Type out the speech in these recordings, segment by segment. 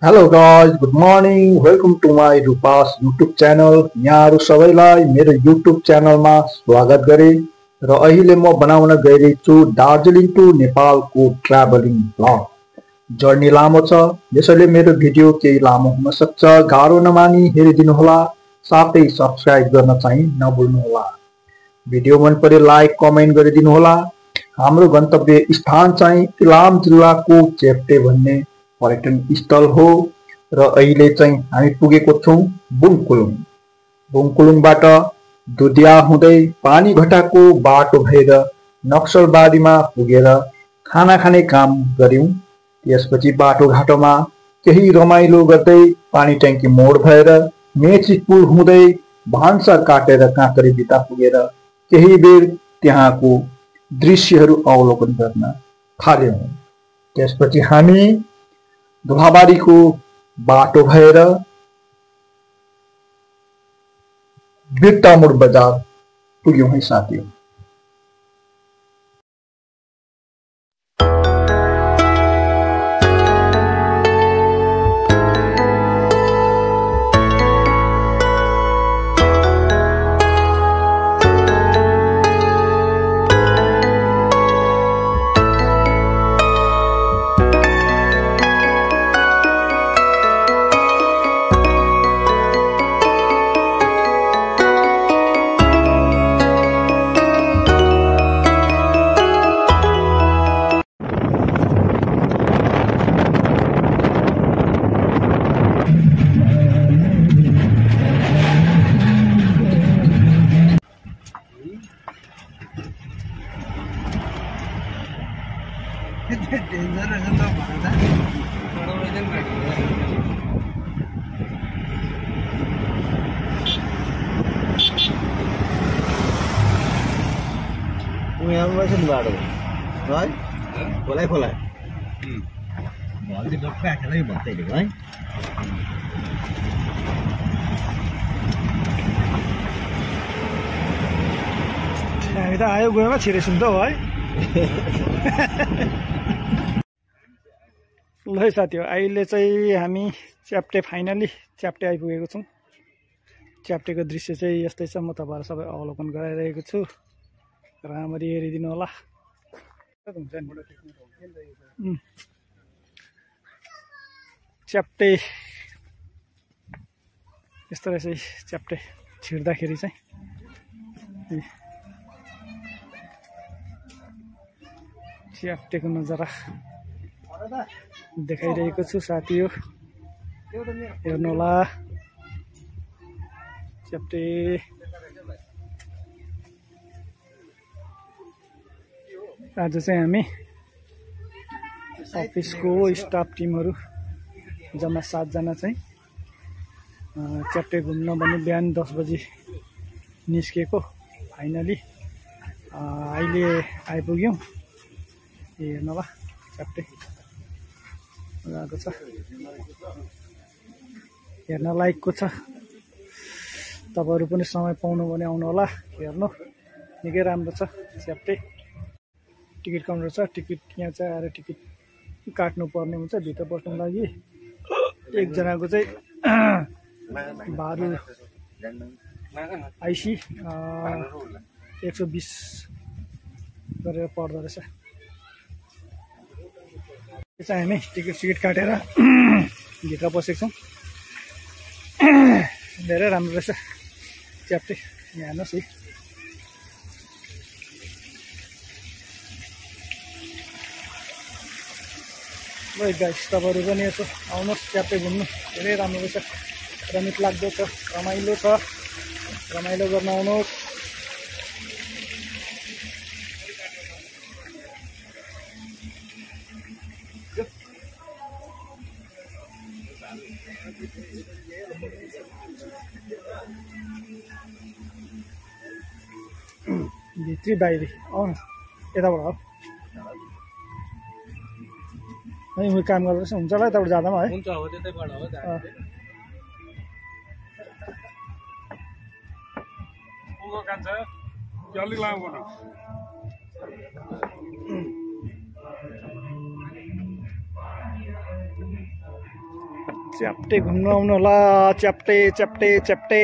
Hello guys, good morning. Welcome to my Rupas YouTube channel. यहाँहरु सबैलाई मेरो YouTube च्यानलमा स्वागत गरे र अहिले म बनाउन गइरहेको छु दार्जिलिङ टु नेपालको ट्राभलिङ भ्लग। जर्नी लामो छ, यसैले मेरो भिडियो केही लामो हुन सक्छ। गाह्रो नमानी हेरिदिनु होला, साथै सब्स्क्राइब गर्न चाहिँ नभुल्नु होला। भिडियो मन परे लाइक कमेन्ट गरिदिनु होला। हाम्रो गन्तव्य स्थान चाहिँ इलाम जिल्लाको चेप्टे भन्ने पर्यटन स्थल हो र अहिले चाहिँ हामी पुगेको छौं बुङकुलुङ। बुङकुलुङबाट दुधिया हुँदै पानीघटाको बाटो भएर नक्सलबारीमा पुगेर खाना खाने काम गर्यौं। त्यसपछि बाटोघाटोमा केही रमाइलो गर्दै पानी ट्याङ्की मोड भएर मेची पुल हुँदै भान्सा काटेर काँकरी बिटा पुगेर केही बेर त्यहाँको दृश्यहरू अवलोकन गर्न थाल्यौं। त्यसपछि हामी धुलाबारीको बाटो भएर बिर्तामोड बजार पुग्यौं है साथीहरु। हामी त आयो गएमा छिरेछौँ त है। ल है साथी हो, अहिले चाहिँ हामी च्याप्टे फाइनली च्याप्टे आइपुगेको छौँ। च्याप्टेको दृश्य चाहिँ यस्तै छ, म तपाईँहरू सबै अवलोकन गराइरहेको छु। राम्ररी हेरिदिनु होला। च्याप्टे यस्तो रहेछ च्याप्टे छिर्दाखेरि चाहिँ। च्याप्टेको नजारा देखाइरहेको छु साथी हो, हेर्नु होला। च्याप्टे आज चाहिँ हामी अफिसको स्टाफ टिमहरू जम्मा 7 जना चाहिँ च्याप्टे घुम्न भने बिहान 10 बजी निस्केको। फाइनली अहिले आइपुग्यौँ। हेर्नु होला च्याप्टे गएको छ, हेर्न लायकको छ। तपाईँहरू पनि समय पाउनु भने आउनु होला, हेर्नु निकै राम्रो छ च्याप्टे। टिकट काउन्टर छ, टिकट यहाँ चाहिँ आएर टिकट काट्नु पर्ने हुन्छ भित्र पस्नुको लागि। एकजनाको चाहिँ भाडु आइसी 120 गरेर पर्दो रहेछ। यो चाहिँ हामी टिकट काटेर भित्र पसेको छौँ। धेरै राम्रो रहेछ च्याप्टे, यहाँ हेर्नुहोस् है। ल गाइस, तपाईँहरू पनि यसो आउनुहोस् च्याप्टे घुम्नु, धेरै राम्रो रहेछ, रमित लाग्दो छ, रमाइलो छ, रमाइलो गर्न आउनुहोस्। भित्री बाहिरी आउनु, यताबाट हो है। म काम गर्दैछ, हुन्छ होला यताबाट जाँदामा है। हुन्छ, हो त्यतैबाट हो। पुगो कान्छ जल्दी लामो न। च्याप्टे घुम्न आउनु होला च्याप्टे च्याप्टे च्याप्टे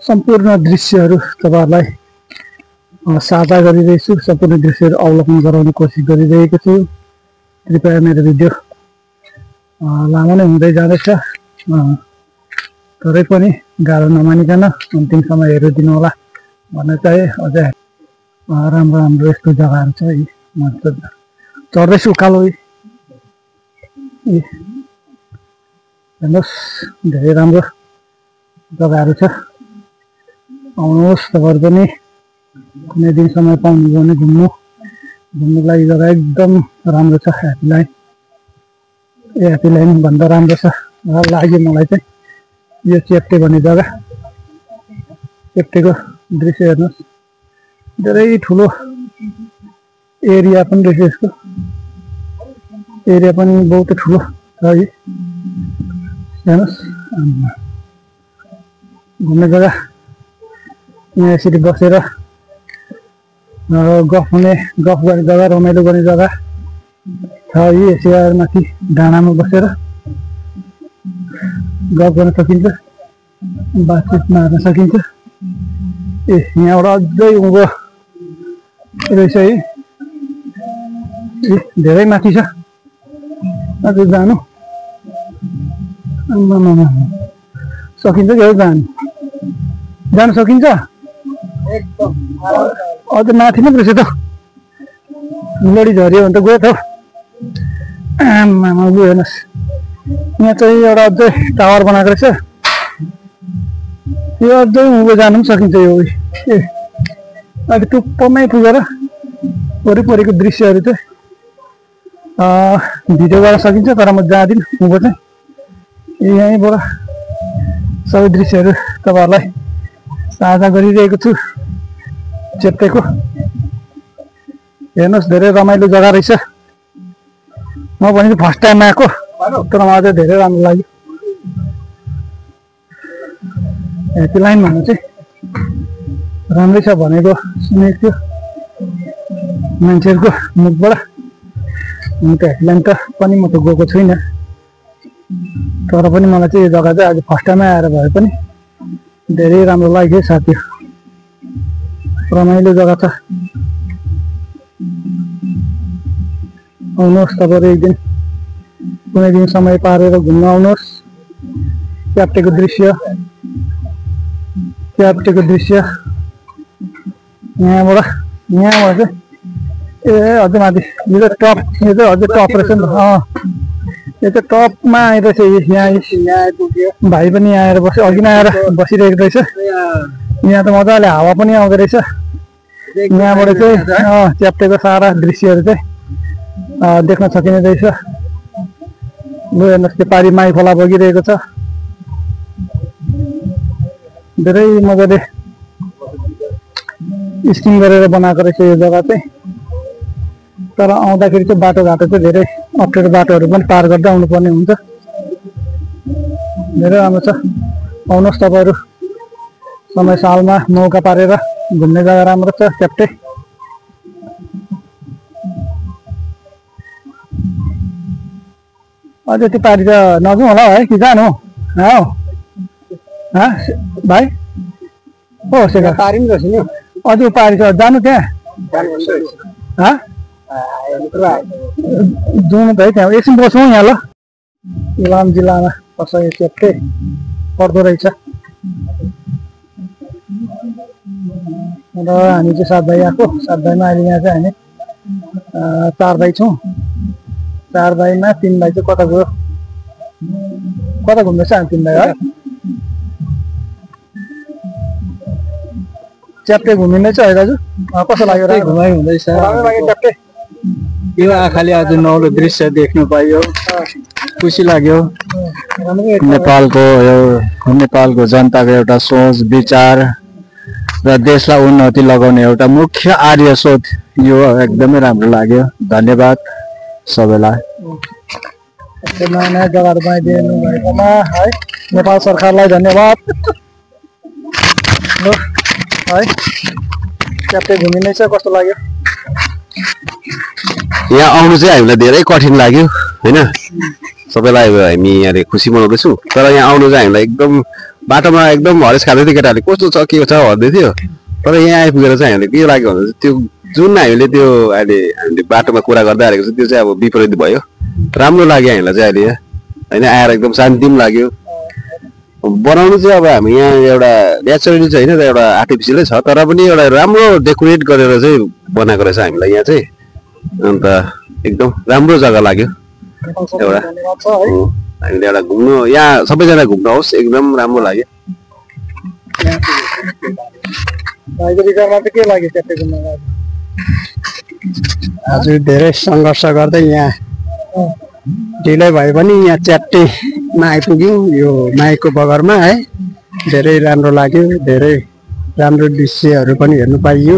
सम्पूर्ण दृश्यहरू तपाईहरुलाई साझा गरिरहेछु सम्पूर्ण दृश्यहरू अवलोकन गराउने कोसिस गरिरहेको छु कृपया मेरो भिडियो लामो नै हुँदै जाँदैछ तरै पनि गाह्रो नमानिकन अन्तिमसम्म हेरिदिनु होला भन्ने चाहिँ अझै राम्रो राम्रो यस्तो जग्गाहरू छ म चढ्दैछु उकालो हेर्नुहोस् धेरै राम्रो जग्गाहरू छ आउनुहोस् तपाईहरु पनि कुनै दिन समय पाउनुभयो भने घुम्नुको लागि जग्गा एकदम राम्रो छ ह्याप्पी ल्यान्ड भन्दा राम्रो छ लाग्यो मलाई चाहिँ यो च्याप्टे भन्ने जग्गा च्याप्टेको दृश्य हेर्नुहोस् धेरै ठुलो एरिया पनि रहेछ यसको एरिया पनि बहुत ठुलो छ हेर्नुहोस् घुम्ने जग्गा यहाँ यसरी बसेर गफ गर्ने जग्गा रमाइलो गर्ने जग्गा छ यसरी माथि डाँडामा बसेर गफ गर्न सकिन्छ बातचित मार्न सकिन्छ यहाँबाट अझै उँभो रहेछ धेरै माथि छ अझै जानु सकिन्छ क्या जानु सकिन्छ अझ माथि नै रहेछ त लडी झऱ्यो भने त गयो त आमा लु हेर्नुहोस् यहाँ चाहिँ एउटा अझै टावर बनाएको रहेछ यो अझै उँभो जानु पनि सकिन्छ यो अहिले टुप्पोमै पुगेर वरिपरिको दृश्यहरू चाहिँ भिडियो गर्न सकिन्छ तर म जाँदिनँ उँभो चाहिँ यहीँबाट सबै दृश्यहरू तपाईहरुलाई साझा गरिरहेको छु च्याप्टेको हेर्नुहोस् धेरै रमाइलो जग्गा रहेछ म पनि फर्स्ट टाइम आएको तर मलाई चाहिँ धेरै राम्रो लाग्यो ह्याप्पी ल्यान्ड भन्नु चाहिँ राम्रै छ भनेको सुनेको थियो मान्छेहरूको मुखबाट म त ह्याप्पी ल्यान्ड त पनि म त गएको छुइनँ तर पनि मलाई चाहिँ यो जग्गा चाहिँ आज फर्स्ट टाइमै आएर भए पनि धेरै राम्रो लाग्यो साथी रमाइलो जग्गा छ आउनुहोस् तपाईहरु एक दिन कुनै दिन समय पारेर घुम्न आउनुहोस् च्याप्टेको दृश्य यहाँबाट चाहिँ ए अझै माथि यो चाहिँ टप रहेछ नि यो त टपमा आइरहेछ यहाँ आइपुग्यो भाइ पनि आएर बस्यो अघि नै आएर बसिरहेको रहेछ यहाँ त मजाले हावा पनि आउँदो रहेछ यहाँबाट चाहिँ च्याप्टेको सारा दृश्यहरू चाहिँ देख्न सकिने रहेछ लु हेर्नुहोस् त्यो पारी माई खोला बगिरहेको छ धेरै मजाले स्किङ गरेर बनाएको रहेछ यो जग्गा चाहिँ तर आउँदाखेरि चाहिँ बाटोघाटो चाहिँ धेरै अप्ठ्यारो बाटोहरू पनि पार गर्दै आउनुपर्ने हुन्छ धेरै राम्रो छ आउनुहोस् तपाईँहरू समय सालमा मौका पारेर घुम्ने जग्गा राम्रो छ च्याप्टे अझै त्यो पारी त नजाउँ होला है कि जानु भाइ हो सेका पारी पनि रहेछ नि अझै पारी छ जानु त्यहाँ जाउँ त है त्यहाँ एकछिन बसौँ यहाँ ल इलाम जिल्लामा पर्छ यो च्याप्टे पर्दो रहेछ र हामी चाहिँ 7 भाइ आएको 7 भाइमा अहिले यहाँ चाहिँ हामी 4 भाइ छौँ 4 भाइमा 3 भाइ चाहिँ कता गयो कता घुम्दैछ हामी 3 भाइ है च्याप्टे घुमिँदैछ है दाजु कस्तो लाग्यो घुमाइ हुँदैछ राम्रो लाग्यो च्याप्टे यो आँखाले आज नौलो दृश्य देख्नु पाइयो खुसी लाग्यो नेपालको जनताको एउटा सोच विचार र देशलाई उन्नति लगाउने एउटा मुख्य आर्य स्रोत यो एकदमै राम्रो लाग्यो धन्यवाद सबैलाई नयाँ जग्गाहरू बनाइदिनु भएकोमा है नेपाल सरकारलाई धन्यवाद है च्याप्टे घुमिँदैछ कस्तो लाग्यो यहाँ आउनु चाहिँ हामीलाई धेरै कठिन लाग्यो हैन सबैलाई हामी यहाँ खुसी मनाउँदैछौँ तर यहाँ आउनु चाहिँ हामीलाई एकदम बाटोमा एकदम हरेस खाँदै थियो केटाहरूले कस्तो छ के छ भन्दै थियो तर यहाँ आइपुगेर चाहिँ हामीले के लाग्यो भने त्यो जुन हामीले बाटोमा कुरा गर्दै आएको छ त्यो चाहिँ अब विपरीत भयो राम्रो लाग्यो हामीलाई चाहिँ अहिले होइन आएर एकदम शान्ति पनि लाग्यो बनाउनु चाहिँ अब हामी यहाँ एउटा नेचुरली चाहिँ होइन एउटा आर्टिफिसियलै छ तर पनि एउटा राम्रो डेकोरेट गरेर चाहिँ बनाएको रहेछ हामीलाई यहाँ चाहिँ अन्त एकदम राम्रो जग्गा लाग्यो एउटा हामीले एउटा घुम्नु यहाँ सबैजना घुम्न होस् एकदम राम्रो लाग्यो हजुर धेरै सङ्घर्ष गर्दै यहाँ ढिलै भए पनि यहाँ च्याप्टेमा आइपुग्यौँ यो माईको बगरमा है धेरै राम्रो लाग्यो धेरै राम्रो दृश्यहरू पनि हेर्नु पाइयो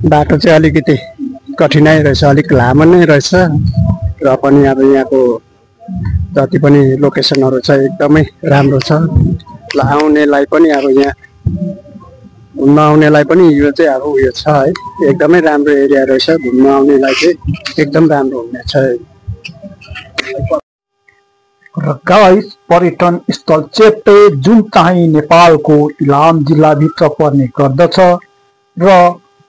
बाटो चाहिँ अलिकति कठिनाइ रहेछ अलिक लामो नै रहेछ र पनि अब यहाँको जति पनि लोकेसनहरू छ एकदमै राम्रो छ ल आउनेलाई पनि अब यहाँ घुम्न आउनेलाई पनि यो चाहिँ अब उयो छ है एकदमै राम्रो एरिया रहेछ घुम्न आउनेलाई चाहिँ एकदम राम्रो हुनेछ र गाइस पर्यटन स्थल च्याप्टे जुन चाहिँ नेपालको इलाम जिल्लाभित्र पर्ने गर्दछ र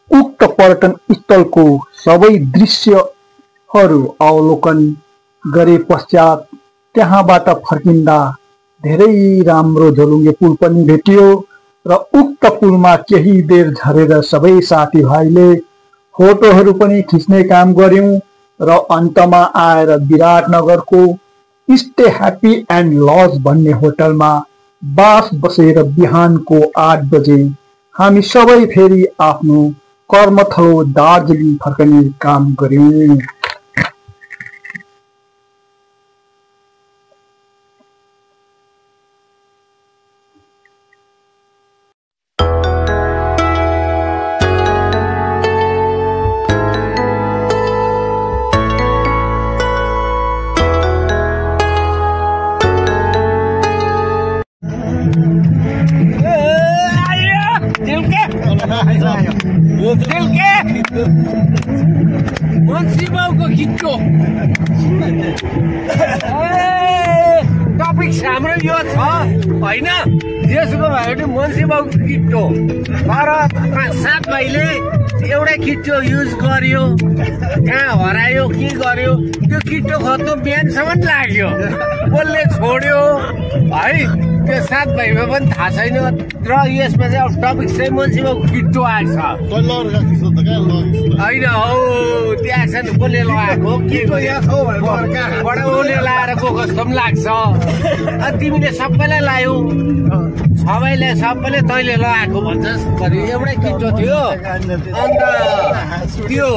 उक्त पर्यटन स्थलको सबै दृश्यहरू अवलोकन गरे पश्चात त्यहाँबाट फर्किँदा धेरै राम्रो झोलुङ्गे पुल पनि भेटियो र उक्त पुलमा केही बेर झरेर सबै साथीभाइले फोटोहरू पनि खिच्ने काम गर्यौं र अन्तमा आएर विराटनगरको स्टे ह्याप्पी एन्ड लज भन्ने होटलमा बास बसेर बिहानको 8 बजे हामी सबै फेरि आफ्नो कर्मथलो दार्जिलिङ फर्कने काम गर्यौं। टपिक हाम्रो यो छ होइन जेसुको भयो भने मन्सीबाउको किट्टो तर 7 भाइले एउटै किट्टो युज गर्यो कहाँ हरायो के गर्यो त्यो किट्टो खत्नु बिहानसम्म लाग्यो कसले छोड्यो है त्यो 7 भाइमा पनि थाहा छैन र यसमा चाहिँ अब टपिक चाहिँ मान्छेको किट्टो आएको छ होइन हौ त्यहाँ छ नि कसले लगाएको के बडा उसले लगाएर गएको जस्तो पनि लाग्छ तिमीले सबैलाई लायौ सबैले तैँले लगाएको भन्छस् भने एउटै किट्टो थियो अन्त त्यो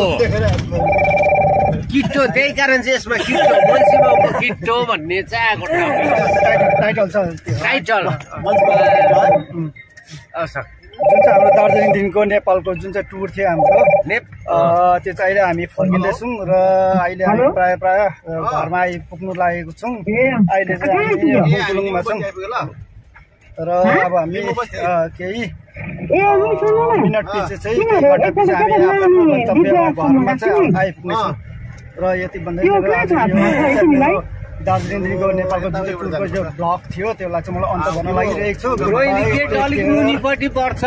किट्टो त्यही कारण चाहिँ यसमा किट्टो मुन्सिपलको किट्टो भन्ने चाहिँ आएको टाइटल छ टाइटल जुन चाहिँ हाम्रो दार्जिलिङदेखिको नेपालको जुन चाहिँ टुर थियो हाम्रो त्यो चाहिँ अहिले हामी फर्किँदैछौँ र अहिले हामी प्राय घरमा आइपुग्नु लागेको छौँ अहिले चाहिँ हामी बुलुङमा छौँ र अब हामी केही मिनट पछि चाहिँ घन्टा पछि हामी आफ्नो गन्तव्य घरमा चाहिँ आइपुग्नेछौँ र यति भन्दै दार्जिलिङदेखिको नेपालको जुन चाहिँ टुरको जो ब्लग थियो त्यसलाई चाहिँ मलाई अन्त गर्न लागिरहेको छु अलिक मुनिपट्टि पर्छ